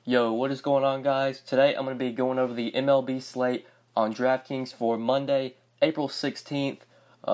Yo, what is going on, guys? Today I'm going to be going over the MLB slate on DraftKings for Monday, April 16th.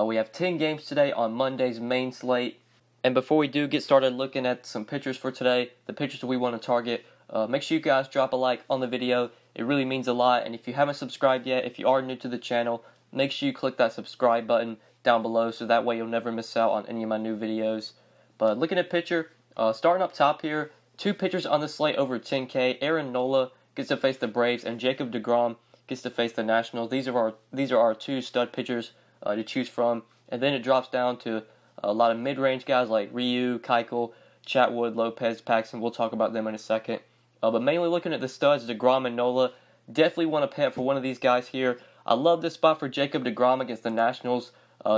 We have 10 games today on Monday's main slate. And before we do get started looking at some pitchers for today, the pitchers that we want to target, make sure you guys drop a like on the video. It really means a lot. And if you haven't subscribed yet, if you are new to the channel, make sure you click that subscribe button down below so that way you'll never miss out on any of my new videos. But looking at pitcher, starting up top here, two pitchers on the slate over 10K. Aaron Nola gets to face the Braves, and Jacob deGrom gets to face the Nationals. These are our two stud pitchers to choose from. And then it drops down to a lot of mid-range guys like Ryu, Keuchel, Chatwood, Lopez, Paxton. We'll talk about them in a second. But mainly looking at the studs, deGrom and Nola. Definitely want to pay up for one of these guys here. I love this spot for Jacob deGrom against the Nationals.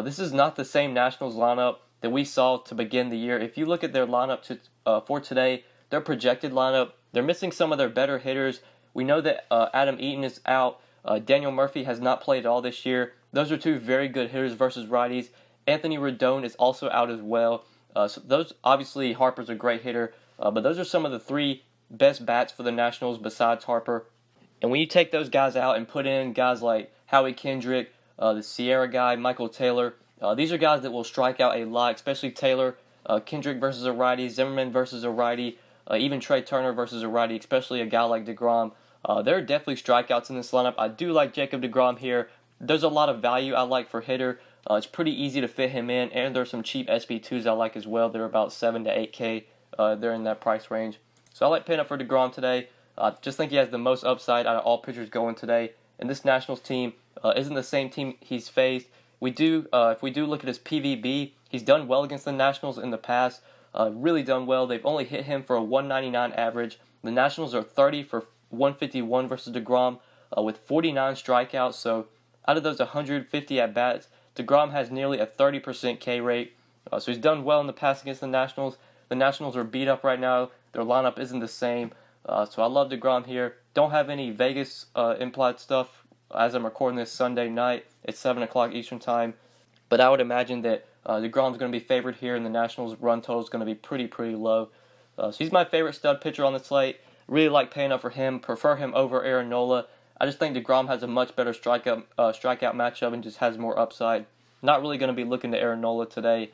This is not the same Nationals lineup that we saw to begin the year. If you look at their lineup for today, their projected lineup, they're missing some of their better hitters. We know that Adam Eaton is out. Daniel Murphy has not played at all this year. Those are two very good hitters versus righties. Anthony Rendon is also out as well. So those, obviously, Harper's a great hitter, but those are some of the three best bats for the Nationals besides Harper. And when you take those guys out and put in guys like Howie Kendrick, the Sierra guy, Michael Taylor, these are guys that will strike out a lot, especially Taylor. Kendrick versus a righty, Zimmerman versus a righty, even Trey Turner versus a righty, especially a guy like deGrom. There are definitely strikeouts in this lineup. I do like Jacob deGrom here. There's a lot of value I like for hitter. It's pretty easy to fit him in, and there's some cheap SP2s I like as well. They're about 7 to 8K. They're in that price range. So I like paying up for deGrom today. Just think he has the most upside out of all pitchers going today. And this Nationals team isn't the same team he's faced. If we do look at his PVB, he's done well against the Nationals in the past. Really done well. They've only hit him for a 199 average. The Nationals are 30 for 151 versus deGrom with 49 strikeouts. So out of those 150 at-bats, deGrom has nearly a 30% K rate. So he's done well in the past against the Nationals. The Nationals are beat up right now. Their lineup isn't the same. So I love deGrom here. Don't have any Vegas implied stuff as I'm recording this Sunday night at 7 o'clock Eastern Time. But I would imagine that deGrom's going to be favored here, and the Nationals' run total is going to be pretty low. So he's my favorite stud pitcher on the slate. Really like paying up for him. Prefer him over Aaron Nola. I just think deGrom has a much better strikeout matchup and just has more upside. Not really going to be looking to Aaron Nola today.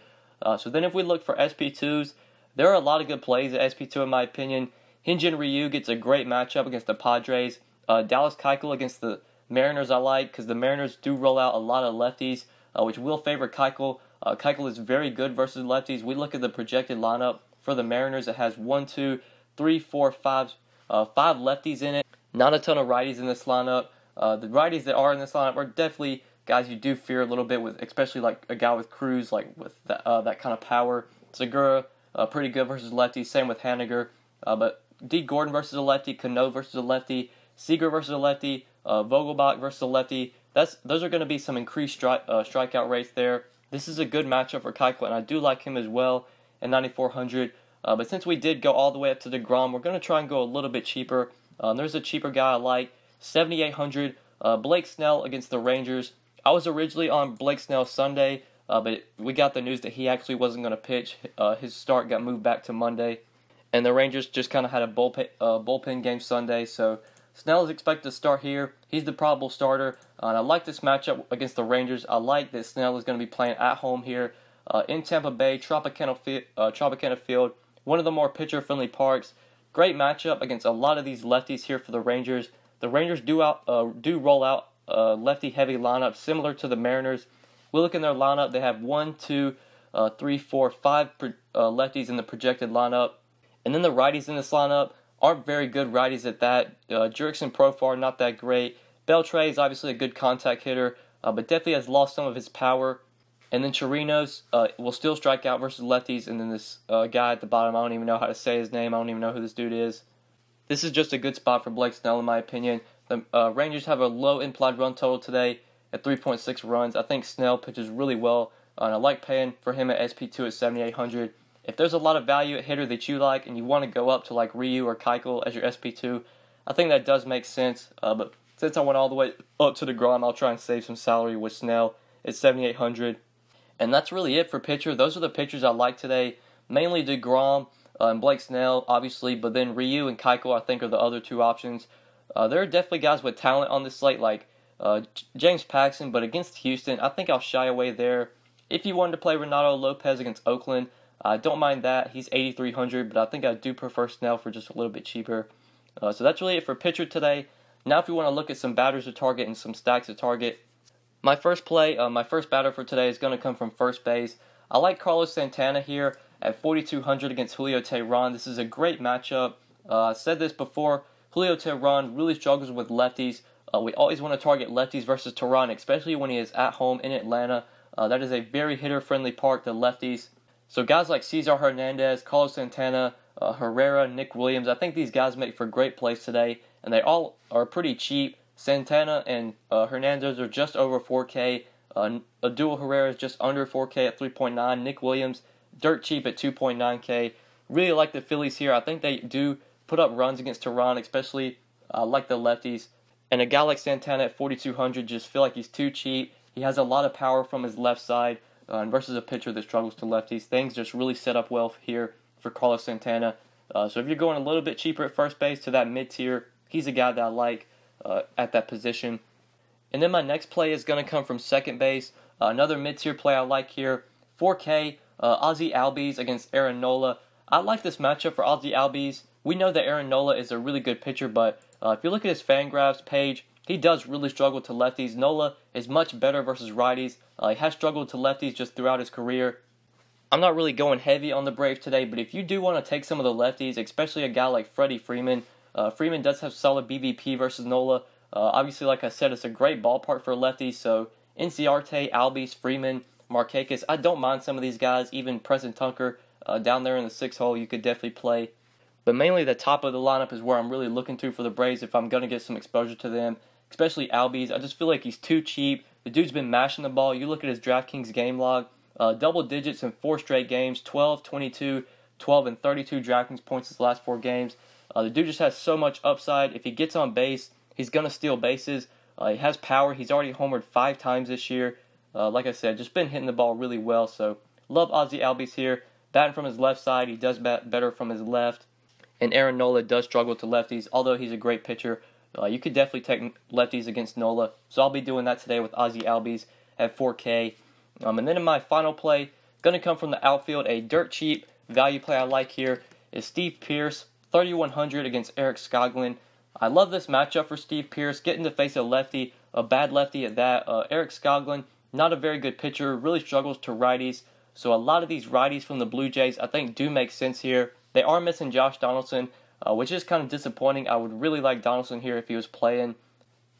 So then if we look for SP2s, there are a lot of good plays at SP2 in my opinion. Hyun-Jin Ryu gets a great matchup against the Padres. Dallas Keuchel against the Mariners I like because the Mariners do roll out a lot of lefties, which will favor Keuchel. Keuchel is very good versus lefties. We look at the projected lineup for the Mariners. It has 5 lefties in it. Not a ton of righties in this lineup. The righties that are in this lineup are definitely guys you do fear a little bit with, especially like a guy with Cruz, like with that kind of power. Segura, pretty good versus lefties. Same with Haniger. But D. Gordon versus a lefty, Cano versus a lefty, Seager versus a lefty, Vogelbach versus a lefty. Those are going to be some increased strikeout rates there. This is a good matchup for Keuchel, and I do like him as well at 9,400. But since we did go all the way up to deGrom, we're going to try and go a little bit cheaper. There's a cheaper guy I like, 7,800. Blake Snell against the Rangers. I was originally on Blake Snell Sunday, but we got the news that he actually wasn't going to pitch. His start got moved back to Monday. And the Rangers just kind of had a bullpen game Sunday, so Snell is expected to start here. He's the probable starter, and I like this matchup against the Rangers. I like that Snell is going to be playing at home here in Tampa Bay, Tropicana Field, one of the more pitcher-friendly parks. Great matchup against a lot of these lefties here for the Rangers. The Rangers do roll out lefty-heavy lineup similar to the Mariners. We look in their lineup; they have 5 lefties in the projected lineup. And then the righties in this lineup aren't very good righties at that. Jurickson Profar, not that great. Beltre is obviously a good contact hitter, but definitely has lost some of his power. And then Chirinos will still strike out versus lefties. And then this guy at the bottom, I don't even know how to say his name. I don't even know who this dude is. This is just a good spot for Blake Snell in my opinion. The Rangers have a low implied run total today at 3.6 runs. I think Snell pitches really well, and I like paying for him at SP2 at 7,800. If there's a lot of value at hitter that you like and you want to go up to like Ryu or Keuchel as your SP2, I think that does make sense. But since I went all the way up to deGrom, I'll try and save some salary with Snell at 7,800. And that's really it for pitcher. Those are the pitchers I like today. Mainly deGrom. and Blake Snell, obviously, but then Ryu and Keuchel, I think, are the other two options. There are definitely guys with talent on this slate, like James Paxton, but against Houston, I think I'll shy away there. If you wanted to play Renato Lopez against Oakland, I don't mind that. He's 8,300, but I think I do prefer Snell for just a little bit cheaper. So that's really it for pitcher today. Now if you want to look at some batters to target and some stacks to target, my first batter for today is going to come from first base. I like Carlos Santana here at 4,200 against Julio Teheran. This is a great matchup. I said this before, Julio Teheran really struggles with lefties. We always want to target lefties versus Teheran, especially when he is at home in Atlanta. That is a very hitter-friendly park to lefties. So guys like Cesar Hernandez, Carlos Santana, Herrera, Nick Williams, I think these guys make for great plays today, and they all are pretty cheap. Santana and Hernandez are just over 4K. Abdul Herrera is just under 4K at 3.9. Nick Williams, dirt cheap at 2.9K. Really like the Phillies here. I think they do put up runs against Teheran, especially like the lefties. And a guy like Santana at 4,200 just feel like he's too cheap. He has a lot of power from his left side, and versus a pitcher that struggles to lefties. Things just really set up well here for Carlos Santana. So if you're going a little bit cheaper at first base to that mid-tier, he's a guy that I like at that position. And then my next play is going to come from second base. Another mid-tier play I like here, 4K, Ozzie Albies against Aaron Nola. I like this matchup for Ozzie Albies. We know that Aaron Nola is a really good pitcher, but if you look at his Fangraphs page, he does really struggle to lefties. Nola is much better versus righties. He has struggled to lefties just throughout his career. I'm not really going heavy on the Braves today, but if you do want to take some of the lefties, especially a guy like Freddie Freeman, Freeman does have solid BVP versus Nola. Obviously, like I said, it's a great ballpark for lefties, so Inciarte, Albies, Freeman, Markakis, I don't mind some of these guys. Even Preston Tucker down there in the 6 hole, you could definitely play. But mainly the top of the lineup is where I'm really looking to for the Braves if I'm going to get some exposure to them, especially Albies. I just feel like he's too cheap. The dude's been mashing the ball. You look at his DraftKings game log, double digits in 4 straight games, 12, 22, 12, and 32 DraftKings points his last 4 games. The dude just has so much upside. If he gets on base, he's going to steal bases. He has power. He's already homered 5 times this year. Like I said, just been hitting the ball really well. So love Ozzie Albies here. Batting from his left side, he does bat better from his left. And Aaron Nola does struggle to lefties, although he's a great pitcher. You could definitely take lefties against Nola. So I'll be doing that today with Ozzie Albies at 4K. And then in my final play, going to come from the outfield, a dirt cheap value play I like here is Steve Pearce, 3,100 against Eric Skoglund. I love this matchup for Steve Pearce, getting to face a lefty, a bad lefty at that. Eric Skoglund, not a very good pitcher, really struggles to righties. So a lot of these righties from the Blue Jays I think do make sense here. They are missing Josh Donaldson, which is kind of disappointing. I would really like Donaldson here if he was playing.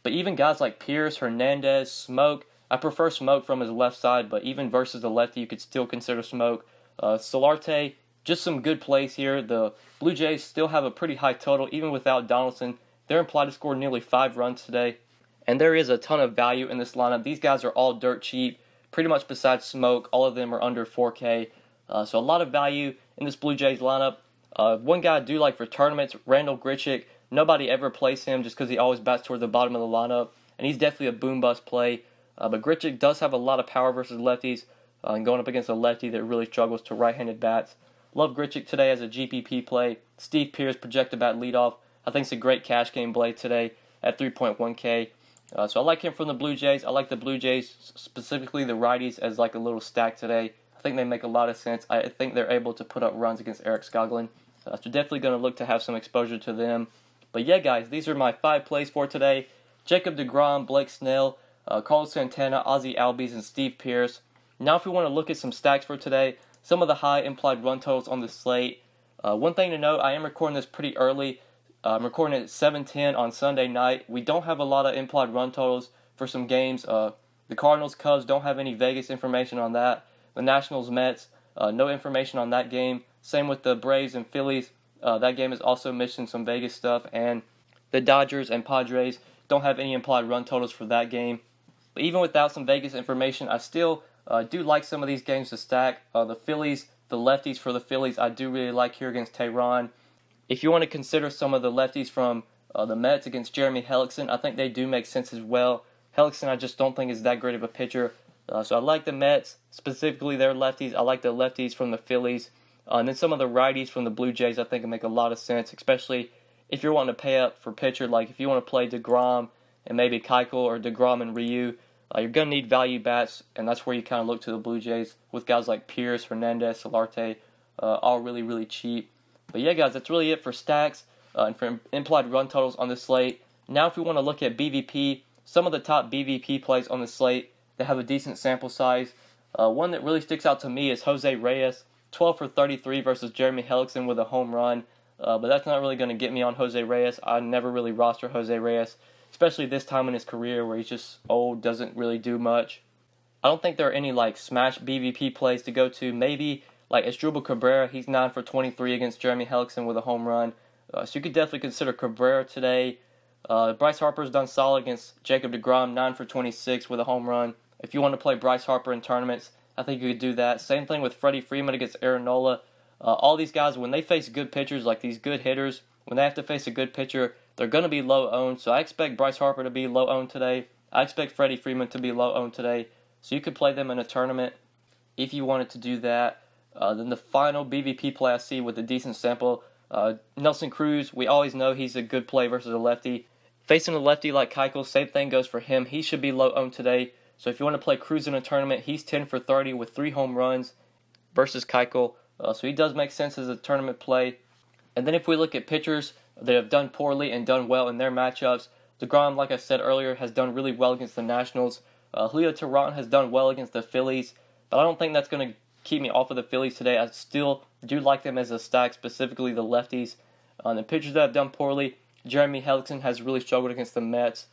But even guys like Pierce, Hernandez, Smoke, I prefer Smoke from his left side, but even versus the lefty, you could still consider Smoke. Solarte, just some good plays here. The Blue Jays still have a pretty high total, even without Donaldson. They're implied to score nearly 5 runs today. And there is a ton of value in this lineup. These guys are all dirt cheap. Pretty much besides Smoke, all of them are under 4K. So a lot of value in this Blue Jays lineup. One guy I do like for tournaments, Randall Grichuk. Nobody ever plays him just because he always bats toward the bottom of the lineup. And he's definitely a boom-bust play. But Grichuk does have a lot of power versus lefties. And going up against a lefty that really struggles to right-handed bats. Love Grichuk today as a GPP play. Steve Pearce projected bat leadoff. I think it's a great cash game play today at 3.1K. So I like him from the Blue Jays. I like the Blue Jays, specifically the righties, as like a little stack today. I think they make a lot of sense. I think they're able to put up runs against Eric Skoglund. So definitely going to look to have some exposure to them. But yeah, guys, these are my 5 plays for today. Jacob deGrom, Blake Snell, Carlos Santana, Ozzie Albies, and Steve Pearce. Now if we want to look at some stacks for today, some of the high implied run totals on the slate. One thing to note, I am recording this pretty early. I'm recording it at 7:10 on Sunday night. We don't have a lot of implied run totals for some games. The Cardinals, Cubs don't have any Vegas information on that. The Nationals, Mets, no information on that game. Same with the Braves and Phillies. That game is also missing some Vegas stuff. And the Dodgers and Padres don't have any implied run totals for that game. But even without some Vegas information, I still do like some of these games to stack. The Phillies, the lefties for the Phillies, I do really like here against Tehran. If you want to consider some of the lefties from the Mets against Jeremy Hellickson, I think they do make sense as well. Hellickson I just don't think is that great of a pitcher. So I like the Mets, specifically their lefties. I like the lefties from the Phillies. And then some of the righties from the Blue Jays I think will make a lot of sense, especially if you're wanting to pay up for pitcher. Like if you want to play DeGrom and maybe Keuchel or DeGrom and Ryu, you're going to need value bats, and that's where you kind of look to the Blue Jays with guys like Pierce, Hernandez, Solarte, all really, really cheap. But yeah, guys, that's really it for stacks and for implied run totals on the slate. Now if we want to look at BVP, some of the top BVP plays on the slate that have a decent sample size. One that really sticks out to me is Jose Reyes, 12 for 33 versus Jeremy Hellickson with a home run. But that's not really going to get me on Jose Reyes. I never really roster Jose Reyes, especially this time in his career where he's just old, doesn't really do much. I don't think there are any like smash BVP plays to go to. Maybe like Asdrubal Cabrera, he's 9 for 23 against Jeremy Hellickson with a home run. So you could definitely consider Cabrera today. Bryce Harper's done solid against Jacob deGrom, 9 for 26 with a home run. If you want to play Bryce Harper in tournaments, I think you could do that. Same thing with Freddie Freeman against Aaron Nola. All these guys, when they face good pitchers, like these good hitters, when they have to face a good pitcher, they're going to be low owned. So I expect Bryce Harper to be low owned today. I expect Freddie Freeman to be low owned today. So you could play them in a tournament if you wanted to do that. Then the final BVP play I see with a decent sample, Nelson Cruz, we always know he's a good play versus a lefty. Facing a lefty like Keuchel, same thing goes for him. He should be low owned today. So if you want to play Cruz in a tournament, he's 10 for 30 with 3 home runs versus Keuchel. So he does make sense as a tournament play. And then if we look at pitchers that have done poorly and done well in their matchups, DeGrom, like I said earlier, has done really well against the Nationals. Julio Teheran has done well against the Phillies, but I don't think that's going to keep me off of the Phillies today. I still do like them as a stack, specifically the lefties. The pitchers that have done poorly, Jeremy Hellickson has really struggled against the Mets.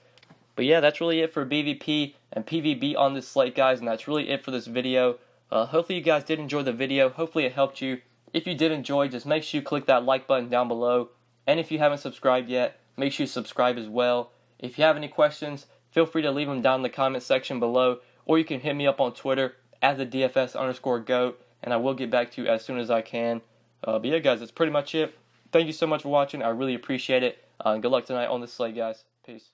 But yeah, that's really it for BVP and PVB on this slate, guys, and that's really it for this video. Hopefully you guys did enjoy the video. Hopefully it helped you. If you did enjoy, just make sure you click that like button down below. And if you haven't subscribed yet, make sure you subscribe as well. If you have any questions, feel free to leave them down in the comment section below, or you can hit me up on Twitter at the DFS_GOAT, and I will get back to you as soon as I can. But yeah, guys, that's pretty much it. Thank you so much for watching. I really appreciate it. Good luck tonight on this slate, guys. Peace.